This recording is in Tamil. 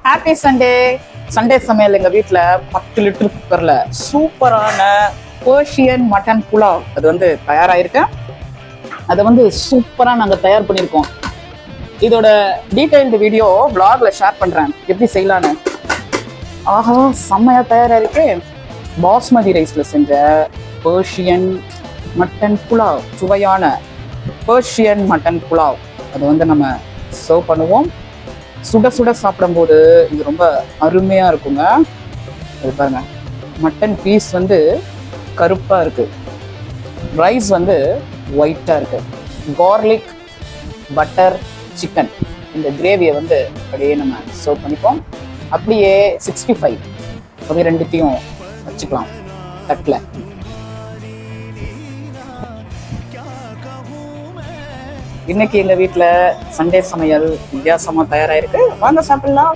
Happy Sunday. சண்டே சமையல் எங்கள் வீட்டில் 10 லிட்டர் குக்கரில் சூப்பரான பர்ஷியன் மட்டன் புலாவ் அது வந்து தயாராகிருக்கேன். அதை வந்து சூப்பராக நாங்கள் தயார் பண்ணியிருக்கோம். இதோட டீட்டெயில்டு வீடியோ vlogல ஷேர் பண்ணுறேன் எப்படி செய்யலான்னு. ஆஹா, செம்மையாக தயாராகிருக்கு. பாஸ்மதி ரைஸில் செஞ்ச பர்ஷியன் மட்டன் புலாவ், சுவையான பர்ஷியன் மட்டன் புலாவ் அதை வந்து நம்ம சர்வ் பண்ணுவோம். சுட சுட சாப்பிடும்போது இது ரொம்ப அருமையாக இருக்குங்க. அது பாருங்க, மட்டன் பீஸ் வந்து கருப்பாக இருக்குது, ரைஸ் வந்து ஒயிட்டாக இருக்குது. கார்லிக் பட்டர் சிக்கன் இந்த கிரேவியை வந்து அப்படியே நம்ம சர்வ் பண்ணிப்போம். அப்படியே 65 அப்படியே ரெண்டுத்தையும் வச்சுக்கலாம் தட்டில். இன்னைக்கு எங்கள் வீட்டில் சண்டே சமையல் வித்தியாசமாக தயாராகிருக்கு. வாங்க சாப்பிடலாம்.